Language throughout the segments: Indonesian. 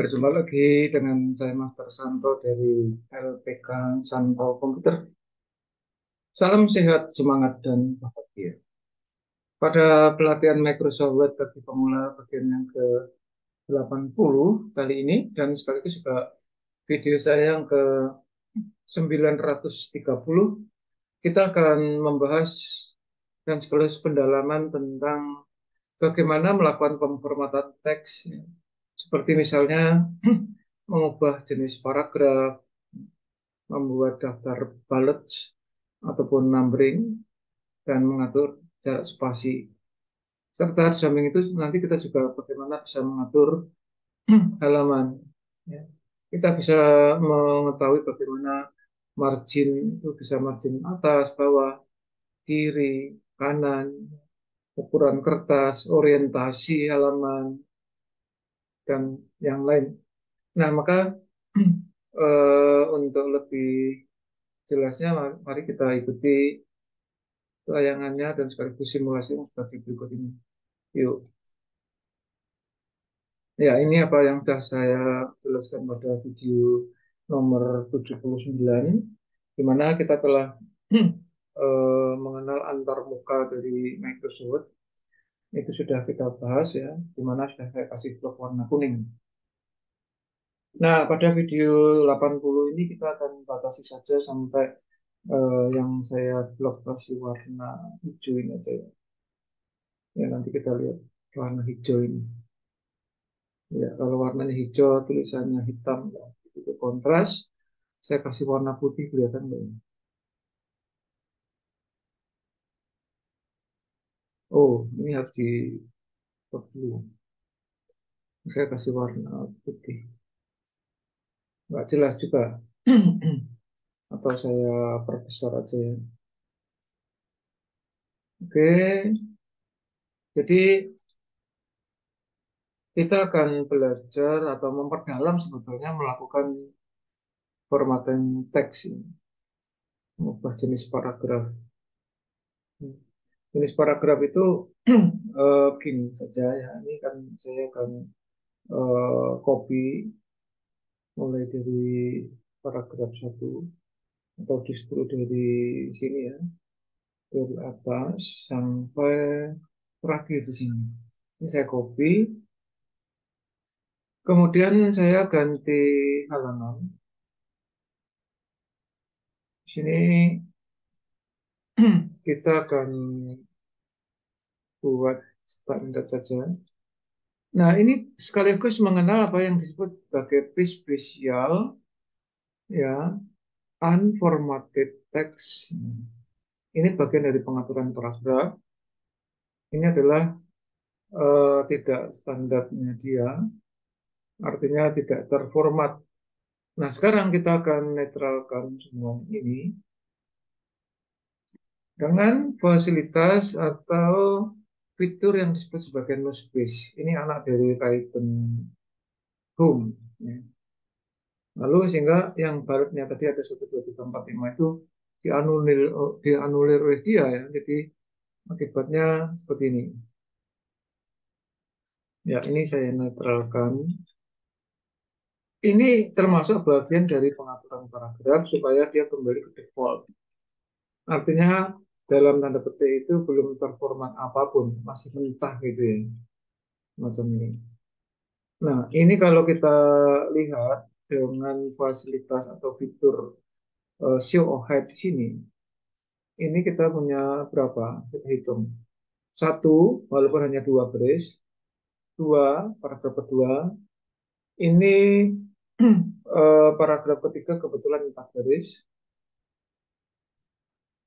Berjumpa lagi dengan saya Master Santo dari LPK Santo Komputer. Salam sehat, semangat, dan bahagia. Pada pelatihan Microsoft Word bagi pemula bagian yang ke-80 kali ini, dan sekaligus juga video saya yang ke-930, kita akan membahas dan sekaligus pendalaman tentang bagaimana melakukan pemformatan teks, ya. Seperti misalnya mengubah jenis paragraf, membuat daftar bullets ataupun numbering, dan mengatur jarak spasi. Serta di samping itu nanti kita juga bagaimana bisa mengatur halaman. Ya. Kita bisa mengetahui bagaimana margin itu bisa margin atas, bawah, kiri, kanan, ukuran kertas, orientasi halaman, dan yang lain. Nah, maka untuk lebih jelasnya, mari kita ikuti tayangannya dan sekaligus simulasi yang seperti berikut ini. Yuk. Ya, ini apa yang sudah saya jelaskan pada video nomor 79, di mana kita telah mengenal antar muka dari Microsoft. Itu sudah kita bahas ya, di mana sudah saya kasih blok warna kuning. Nah, pada video 80 ini kita akan batasi saja sampai yang saya blok kasih warna hijau ini aja ya. Ya, nanti kita lihat warna hijau ini. Ya, kalau warnanya hijau, tulisannya hitam, ya, itu kontras. Saya kasih warna putih, kelihatan nggak ini? Oh, ini harus di stop dulu. Saya kasih warna putih. Nggak jelas juga. Atau saya perbesar aja ya. Oke, jadi kita akan belajar atau memperdalam sebetulnya melakukan formatting teks ini. Mengubah jenis paragraf. Jenis paragraf itu begini saja ya. Ini kan saya akan copy mulai dari paragraf satu atau justru dari sini ya, dari atas sampai terakhir di sini. Ini saya copy, kemudian saya ganti halaman. Di sini kita akan buat standar saja. Nah, ini sekaligus mengenal apa yang disebut sebagai piece spesial, ya, unformatted text. Ini bagian dari pengaturan paragraf. Ini adalah tidak standarnya dia, artinya tidak terformat. Nah, sekarang kita akan netralkan semua ini dengan fasilitas atau fitur yang disebut sebagai no space. Ini anak dari Titan Home. Ya. Lalu sehingga yang baratnya tadi ada 1, 2, 3, 4, 5 itu dianulir oleh dia ya. Jadi akibatnya seperti ini. Ya, ini saya netralkan. Ini termasuk bagian dari pengaturan paragraf supaya dia kembali ke default. Artinya dalam tanda petik itu belum terformat apapun, masih mentah gitu ya, macam ini. Nah, ini kalau kita lihat dengan fasilitas atau fitur show or hide di sini, ini kita punya berapa? Kita hitung. Satu, walaupun hanya dua baris, dua, paragraf kedua, ini paragraf ketiga kebetulan 4 baris,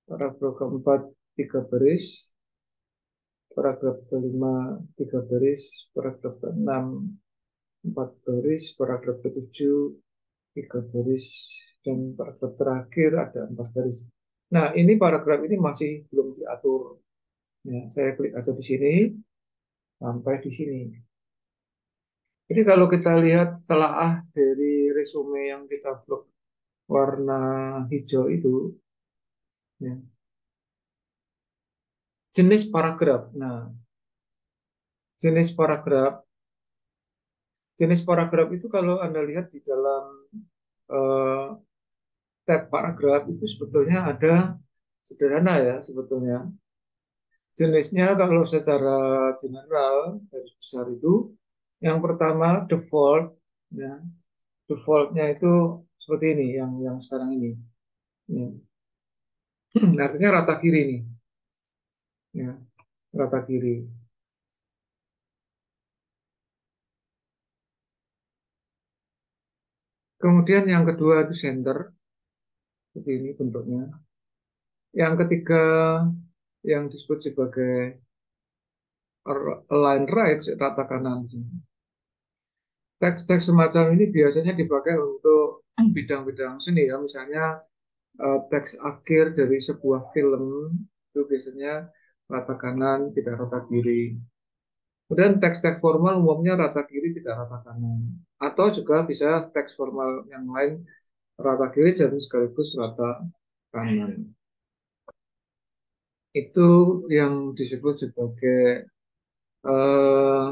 paragraf keempat 3 baris, paragraf kelima 3 baris, paragraf keenam 4 baris, paragraf ketujuh 3 baris, dan paragraf terakhir ada 4 baris. Nah, ini paragraf ini masih belum diatur. Ya, saya klik aja di sini sampai di sini. Jadi kalau kita lihat telaah dari resume yang kita blok warna hijau itu, ya, jenis paragraf. Nah, jenis paragraf Jenis paragraf itu kalau Anda lihat di dalam eh, tab paragraf itu sebetulnya ada sederhana ya sebetulnya. Jenisnya kalau secara general garis besar itu yang pertama default ya. Defaultnya itu seperti ini yang sekarang ini. Ya. Artinya rata kiri nih, ya, rata kiri. Kemudian yang kedua itu center, seperti ini bentuknya. Yang ketiga yang disebut sebagai align right, rata kanan. Teks-teks semacam ini biasanya dipakai untuk bidang-bidang seni ya, misalnya teks akhir dari sebuah film itu biasanya rata kanan, tidak rata kiri. Kemudian teks-teks formal umumnya rata kiri, tidak rata kanan. Atau juga bisa teks formal yang lain rata kiri dan sekaligus rata kanan. Itu yang disebut sebagai eh,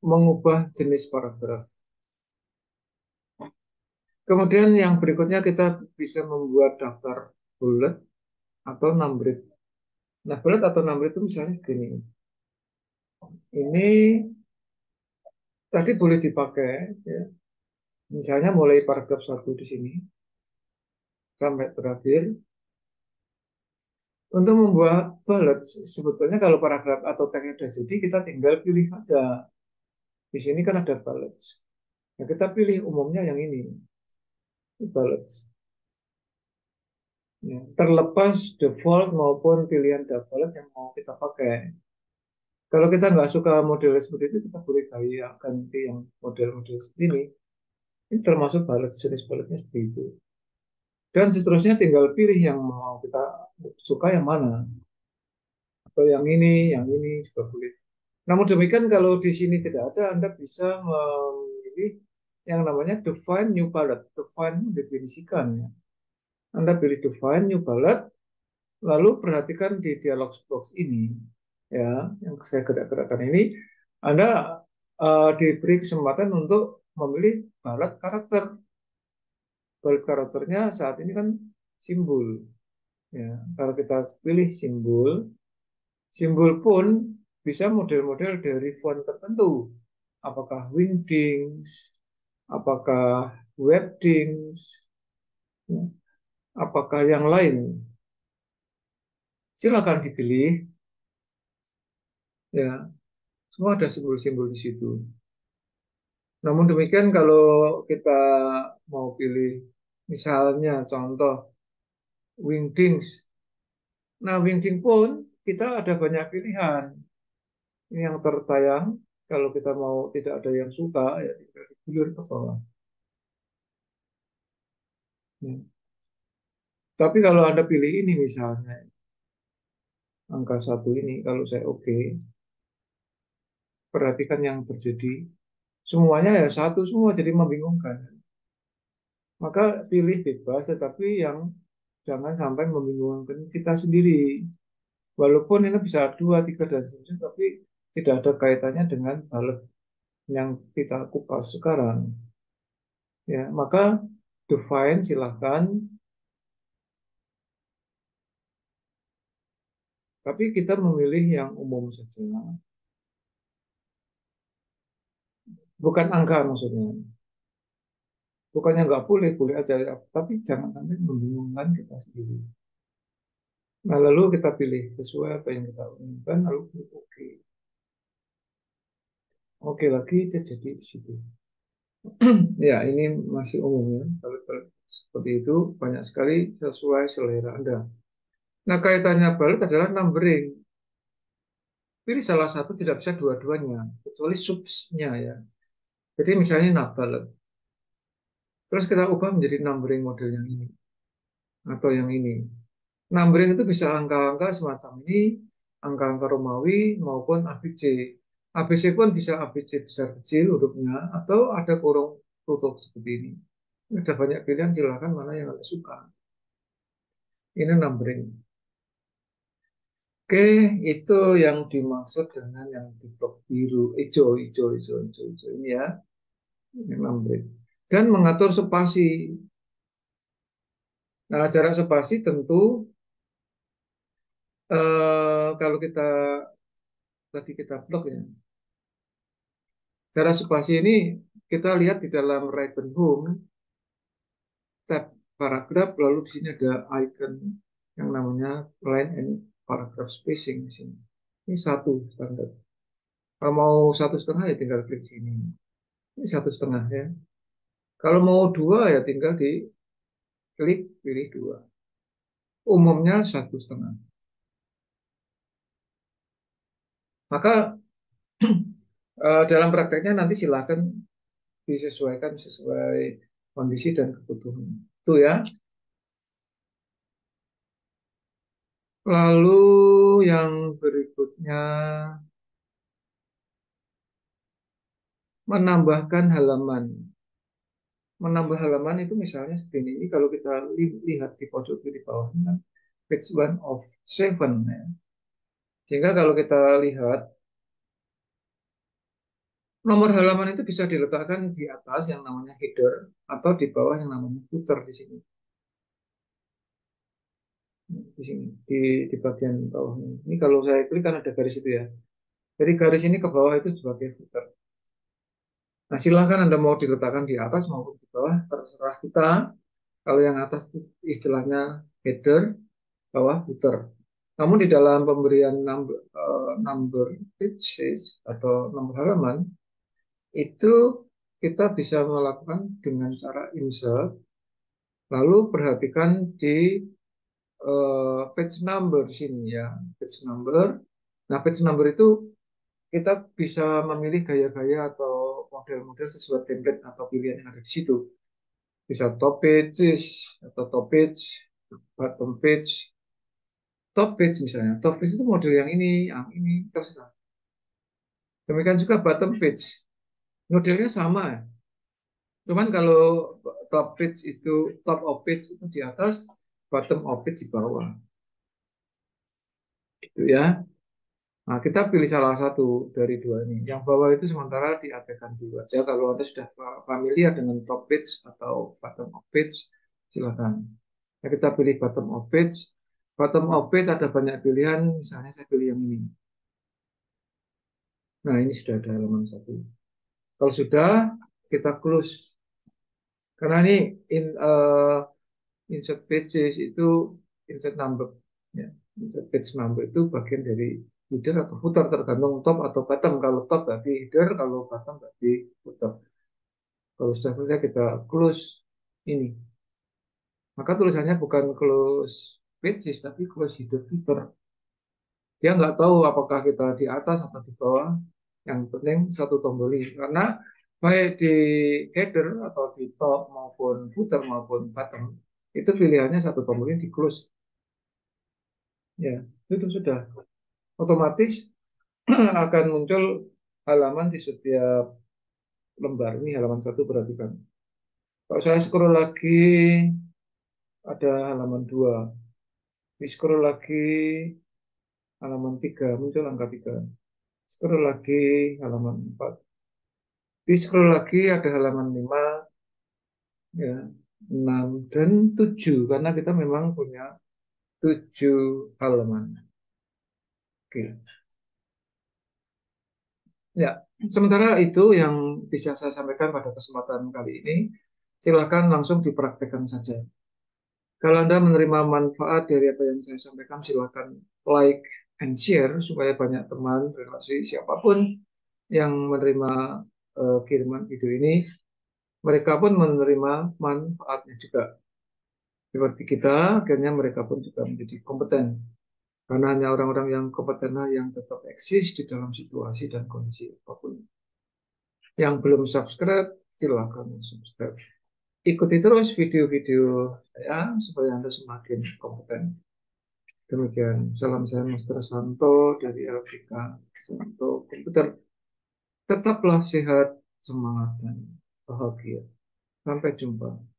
mengubah jenis paragraf. Kemudian yang berikutnya kita bisa membuat daftar bullet atau numbrid. Nah, bullet atau numbrid itu misalnya gini. Ini tadi boleh dipakai, ya. Misalnya mulai paragraf 1 di sini sampai terakhir. Untuk membuat bullet, sebetulnya kalau paragraf atau teksnya sudah jadi, kita tinggal pilih aja. Di sini kan ada bullet. Nah, kita pilih umumnya yang ini bullet. Ya, terlepas default maupun pilihan bullet yang mau kita pakai. Kalau kita nggak suka model seperti itu, kita boleh gaya ganti yang model-model seperti ini. Ini termasuk bullet, jenis bulletnya seperti itu. Dan seterusnya tinggal pilih yang mau kita suka yang mana. Atau yang ini juga boleh. Namun demikian kalau di sini tidak ada, Anda bisa memilih yang namanya define new bullet. Define mendefinisikan. Ya. Anda pilih define new bullet, lalu perhatikan di dialog box ini, ya, yang saya gerak-gerakkan ini, Anda diberi kesempatan untuk memilih bullet karakter. Bullet karakternya saat ini kan simbol. Ya, kalau kita pilih simbol, simbol pun bisa model-model dari font tertentu. Apakah Wingdings, apakah Webdings, ya, apakah yang lain. Silakan dipilih. Ya, semua ada simbol-simbol di situ. Namun demikian kalau kita mau pilih misalnya contoh Wingdings. Nah, Wingdings pun kita ada banyak pilihan. Ini yang tertayang kalau kita mau tidak ada yang suka ya tinggal digilir ke bawah. Ya. Tapi kalau Anda pilih ini misalnya angka 1 ini kalau saya oke, perhatikan yang terjadi. Semuanya ya satu semua jadi membingungkan. Maka pilih bebas tetapi yang jangan sampai membingungkan kita sendiri. Walaupun ini bisa 2, 3, dan seterusnya, tapi tidak ada kaitannya dengan hal yang kita kupas sekarang. Ya, maka define silahkan, tapi kita memilih yang umum saja. Bukan angka maksudnya. Bukannya nggak boleh, boleh aja. Tapi jangan sampai membingungkan kita sendiri. Nah, lalu kita pilih sesuai apa yang kita inginkan, lalu klik oke. Oke lagi, dia jadi di situ. Ya, ini masih umum ya. Kalau seperti itu, banyak sekali sesuai selera Anda. Nah, kaitannya balik adalah numbering. Pilih salah satu, tidak bisa dua-duanya, kecuali subsnya ya. Jadi misalnya nabal, terus kita ubah menjadi numbering model yang ini atau yang ini. Numbering itu bisa angka-angka semacam ini, angka-angka Romawi maupun ABC. ABC pun bisa ABC besar kecil hurufnya atau ada kurung tutup seperti ini. Ada banyak pilihan, silakan mana yang Anda suka. Ini numbering. Oke, itu yang dimaksud dengan yang di blok biru, hijau ini ya, memang break. Dan mengatur spasi. Nah, jarak spasi tentu kalau kita tadi kita blok ya, jarak spasi ini kita lihat di dalam right and home tab paragraf, lalu di sini ada icon yang namanya line and paragraph spacing di sini. Ini satu standar. Kalau mau 1,5 ya tinggal klik sini. Ini 1,5 ya. Kalau mau 2 ya tinggal di klik pilih 2. Umumnya 1,5. Maka dalam prakteknya nanti silakan disesuaikan sesuai kondisi dan kebutuhan. Itu ya. Lalu yang berikutnya menambahkan halaman. Menambah halaman itu misalnya seperti ini. Kalau kita lihat di pojok kiri bawah ini kan page 1 of 7 ya. Sehingga kalau kita lihat nomor halaman itu bisa diletakkan di atas yang namanya header atau di bawah yang namanya footer di sini. Di sini di bagian bawah ini. Ini kalau saya klik kan ada garis itu ya. Jadi garis ini ke bawah itu sebagai footer. Nah, silahkan Anda mau diletakkan di atas maupun di bawah, terserah kita. Kalau yang atas itu istilahnya header, bawah footer. Namun di dalam pemberian number pages atau nomor halaman, itu kita bisa melakukan dengan cara insert, lalu perhatikan di page number di sini ya, page number. Nah, page number itu kita bisa memilih gaya-gaya atau model-model sesuai template atau pilihan yang ada di situ. Bisa top pages atau top page, bottom page, top page misalnya. Top page itu model yang ini terserah. Demikian juga bottom page, modelnya sama ya. Cuman kalau top page itu top of page itu di atas, bottom of page di bawah. Itu ya. Nah, kita pilih salah satu dari dua ini. Yang bawah itu sementara diabaikan dulu aja. Kalau Anda sudah familiar dengan top page atau bottom of page, silakan. Nah, kita pilih bottom of page. Bottom of page ada banyak pilihan, misalnya saya pilih yang ini. Nah, ini sudah ada halaman satu. Kalau sudah, kita close. Karena ini insert pages itu insert number. Ya. Insert page number itu bagian dari header atau footer tergantung top atau bottom. Kalau top berarti header, kalau bottom berarti footer. Kalau sudah selesai kita close ini. Maka tulisannya bukan close pages tapi close header footer. Dia nggak tahu apakah kita di atas atau di bawah. Yang penting satu tombol ini. Karena baik di header atau di top maupun footer maupun bottom itu pilihannya satu tombol ini di close. Ya, itu sudah otomatis akan muncul halaman di setiap lembar. Ini halaman satu perhatikan. Kalau saya scroll lagi ada halaman 2. Di scroll lagi halaman 3 muncul angka 3. Scroll lagi halaman 4. Di scroll lagi ada halaman 5, ya, 6 dan 7 karena kita memang punya 7 halaman. Oke. Ya, sementara itu yang bisa saya sampaikan pada kesempatan kali ini. Silakan langsung dipraktekkan saja. Kalau Anda menerima manfaat dari apa yang saya sampaikan, silakan like and share supaya banyak teman, relasi, siapapun yang menerima kiriman video ini, mereka pun menerima manfaatnya juga. Seperti kita, akhirnya mereka pun juga menjadi kompeten. Karena hanya orang-orang yang kompetenlah yang tetap eksis di dalam situasi dan kondisi apapun. Yang belum subscribe, silakan subscribe. Ikuti terus video-video saya supaya Anda semakin kompeten. Demikian, salam saya Master Santo dari LPK Santo Komputer. Tetaplah sehat, semangat, dan bahagia. Sampai jumpa.